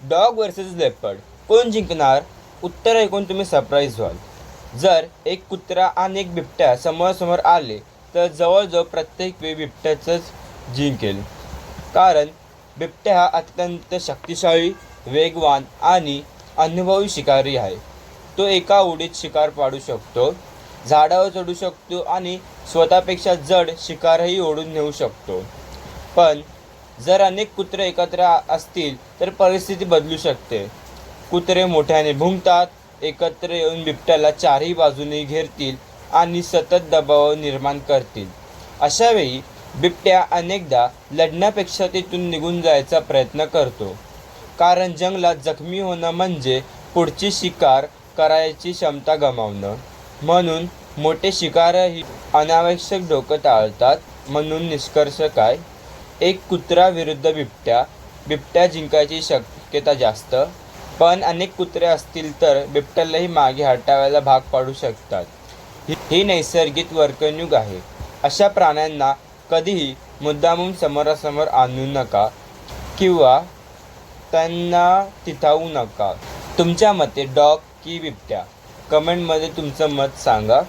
Dog versus leopard कोण जिंकणार? उत्तर ऐकून तुम्ही सरप्राईज व्हाल. जर एक कुत्रा आणि एक बिबट्या समोरासमोर आले तर जवळजवळ प्रत्येक वेळी बिबट्याचंच जिंकेल. कारण बिबट्या हा अत्यंत शक्तिशाली, वेगवान आणि अनुभवी शिकारी आहे. तो एका उडीत शिकार पाडू शकतो, झाडावर चढू शकतो आणि स्वतःपेक्षा जड शिकारही ओढून नेऊ शकतो. पण जर अनेक कुत्रे एकत्र असतील तर परिस्थिती बदलू शकते. कुत्रे मोठ्याने भुंकतात, एकत्र येऊन बिबट्याला चारही बाजूने घेरतील आणि सतत दबाव निर्माण करतील. अशावेळी बिबट्या अनेकदा लढण्यापेक्षा तिथून निघून जायचा प्रयत्न करतो. कारण जंगलात जखमी होणं म्हणजे पुढची शिकार करायची क्षमता गमावणं. म्हणून मोठे शिकारही अनावश्यक धोका टाळतात. म्हणून निष्कर्ष काय? एक कुत्रा विरुद्ध बिबट्या. बिबट्या जिंकायची शक्यता जास्त, पण अनेक कुत्रे असतील तर बिबट्यालाही मागे हटवायला भाग पाडू शकतात. ही नैसर्गिक वर्तणूक आहे. अशा प्राण्यांना कधीही मुद्दामून समोरासमोर आणू नका किंवा त्यांना चिथावू नका. तुमच्या मते डॉग की बिबट्या? कमेंटमध्ये तुमचं मत सांगा.